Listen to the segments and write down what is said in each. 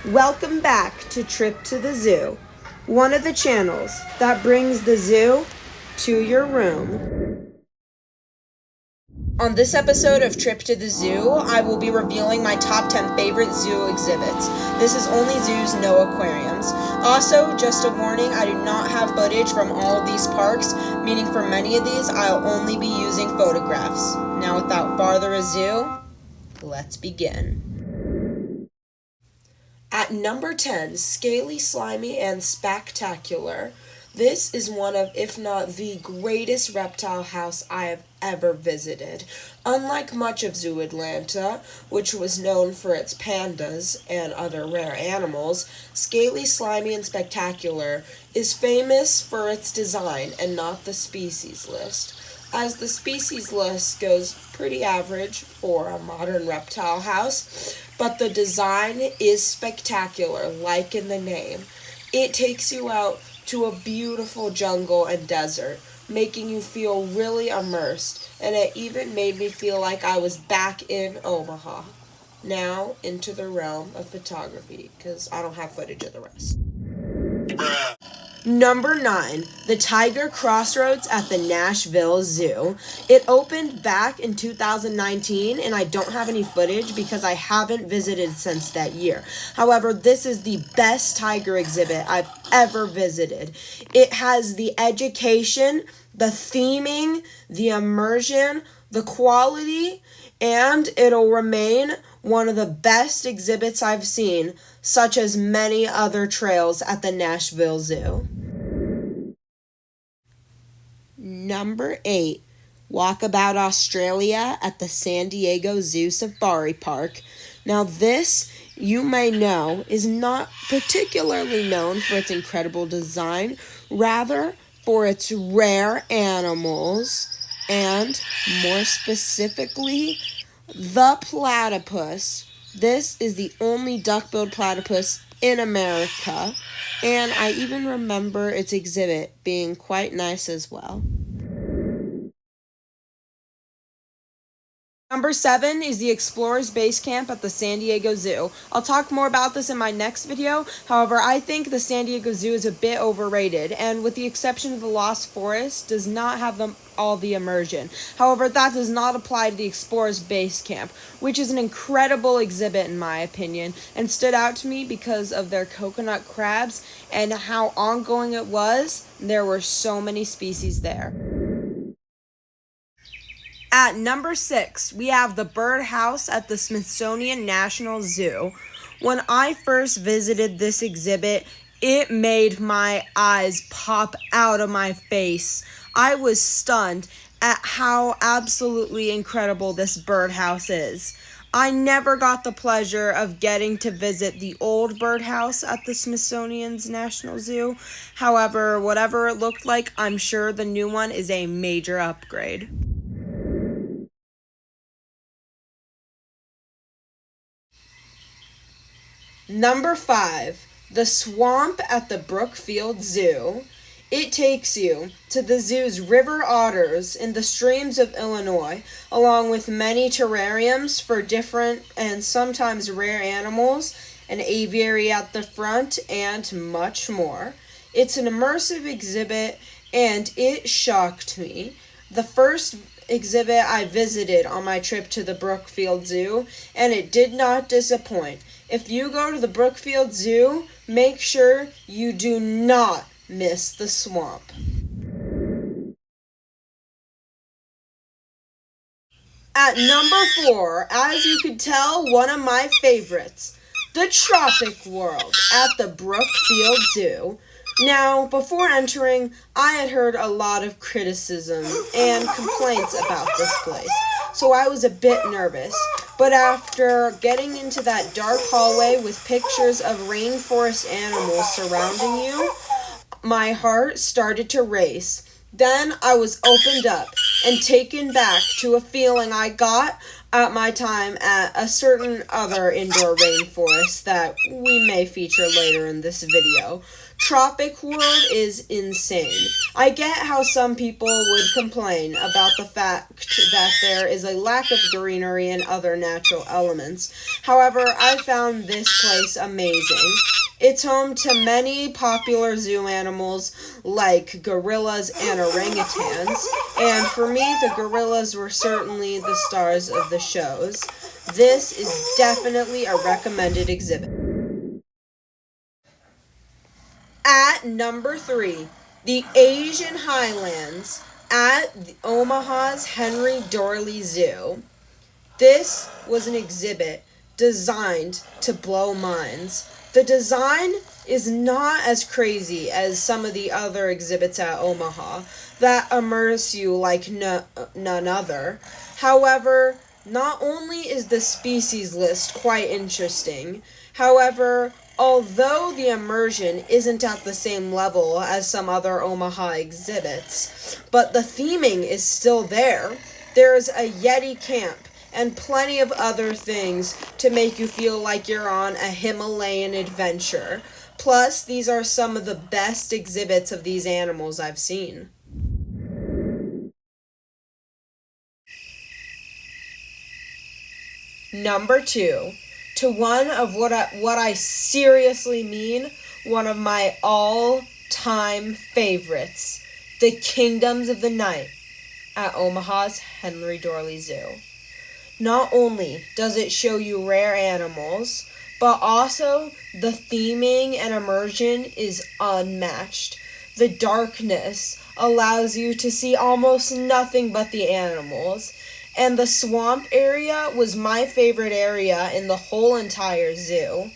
Welcome back to Trip to the Zoo, one of the channels that brings the zoo to your room. On this episode of Trip to the Zoo, I will be revealing my top 10 favorite zoo exhibits. This is only zoos, no aquariums. Also, just a warning, I do not have footage from all of these parks, meaning for many of these, I'll only be using photographs. Now, without farther ado, let's begin. At number 10, Scaly, Slimy, and Spectacular. This is one of, if not the greatest reptile house I have ever visited. Unlike much of Zoo Atlanta, which was known for its pandas and other rare animals, Scaly, Slimy, and Spectacular is famous for its design and not the species list, as the species list goes pretty average for a modern reptile house, but the design is spectacular, like in the name. It takes you out to a beautiful jungle and desert, making you feel really immersed, and it even made me feel like I was back in Omaha. Now, into the realm of photography, because I don't have footage of the rest. Number 9, the Tiger Crossroads at the Nashville Zoo. It opened back in 2019, and I don't have any footage because I haven't visited since that year. However, this is the best tiger exhibit I've ever visited. It has the education, the theming, the immersion, the quality, and it'll remain one of the best exhibits I've seen, such as many other trails at the Nashville Zoo. Number 8, Walkabout Australia at the San Diego Zoo Safari Park. Now this, you may know, is not particularly known for its incredible design, rather for its rare animals, and more specifically, the platypus. This is the only duck-billed platypus in America, and I even remember its exhibit being quite nice as well. Number 7 is the Explorers Base Camp at the San Diego Zoo. I'll talk more about this in my next video. However, I think the San Diego Zoo is a bit overrated, and with the exception of the Lost Forest, does not have all the immersion. However, that does not apply to the Explorers Base Camp, which is an incredible exhibit in my opinion, and stood out to me because of their coconut crabs and how ongoing it was. There were so many species there. At number 6, we have the birdhouse at the Smithsonian National Zoo. When I first visited this exhibit, it made my eyes pop out of my face. I was stunned at how absolutely incredible this birdhouse is. I never got the pleasure of getting to visit the old birdhouse at the Smithsonian's National Zoo. However, whatever it looked like, I'm sure the new one is a major upgrade. Number 5, the swamp at the Brookfield Zoo. It takes you to the zoo's river otters in the streams of Illinois, along with many terrariums for different and sometimes rare animals, an aviary at the front, and much more. It's an immersive exhibit, and it shocked me. The first exhibit I visited on my trip to the Brookfield Zoo, and it did not disappoint. If you go to the Brookfield Zoo, make sure you do not miss the swamp. At number 4, as you could tell, one of my favorites, the Tropic World at the Brookfield Zoo. Now, before entering, I had heard a lot of criticism and complaints about this place, so I was a bit nervous. But after getting into that dark hallway with pictures of rainforest animals surrounding you, my heart started to race. Then I was opened up and taken back to a feeling I got at my time at a certain other indoor rainforest that we may feature later in this video. Tropic World is insane. I get how some people would complain about the fact that there is a lack of greenery and other natural elements. However, I found this place amazing. It's home to many popular zoo animals like gorillas and orangutans, and for me, the gorillas were certainly the stars of the shows. This is definitely a recommended exhibit. At number 3, the Asian Highlands at Omaha's Henry Doorly Zoo. This was an exhibit designed to blow minds. The design is not as crazy as some of the other exhibits at Omaha that immerse you like none other. However, not only is the species list quite interesting, however, although the immersion isn't at the same level as some other Omaha exhibits, but the theming is still there. There's a Yeti camp and plenty of other things to make you feel like you're on a Himalayan adventure. Plus, these are some of the best exhibits of these animals I've seen. Number 2, to one of what I seriously mean, one of my all-time favorites, the Kingdoms of the Night at Omaha's Henry Doorly Zoo. Not only does it show you rare animals, but also the theming and immersion is unmatched. The darkness allows you to see almost nothing but the animals, and the swamp area was my favorite area in the whole entire zoo.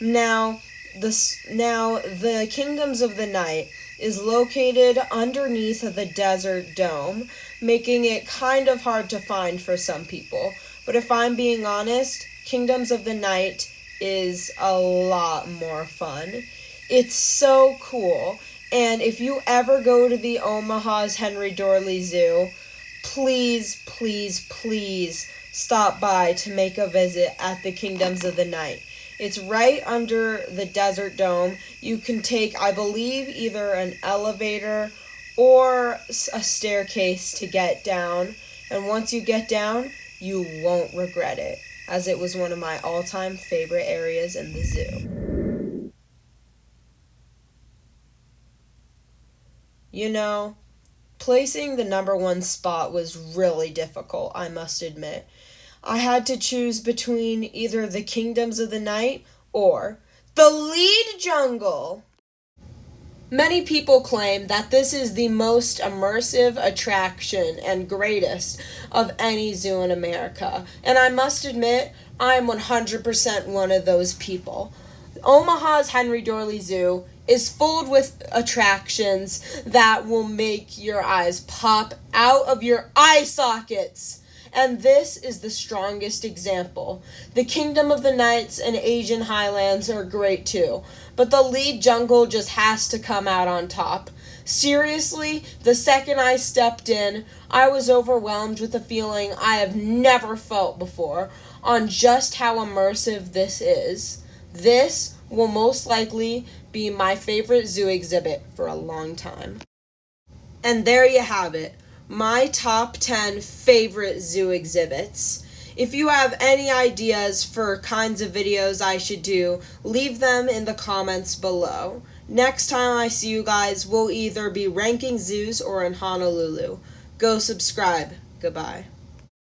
Now, the Kingdoms of the Night is located underneath the Desert Dome, making it kind of hard to find for some people. But if I'm being honest, Kingdoms of the Night is a lot more fun. It's so cool. And if you ever go to the Omaha's Henry Doorly Zoo, please, please, please stop by to make a visit at the Kingdoms of the Night. It's right under the Desert Dome. You can take, I believe, either an elevator or a staircase to get down. And once you get down, you won't regret it, as it was one of my all-time favorite areas in the zoo. You know, placing the number 1 spot was really difficult, I must admit. I had to choose between either the Kingdoms of the Night or the Lead Jungle. Many people claim that this is the most immersive attraction and greatest of any zoo in America, and I must admit, I'm 100% one of those people. Omaha's Henry Doorly Zoo is filled with attractions that will make your eyes pop out of your eye sockets. And this is the strongest example. The Kingdom of the Nights and Asian Highlands are great too, but the Lead Jungle just has to come out on top. Seriously, the second I stepped in, I was overwhelmed with a feeling I have never felt before on just how immersive this is. This will most likely be my favorite zoo exhibit for a long time. And there you have it. My top 10 favorite zoo exhibits. If you have any ideas for kinds of videos I should do, leave them in the comments below. Next time I see you guys, we'll either be ranking zoos or in Honolulu. Go subscribe. Goodbye.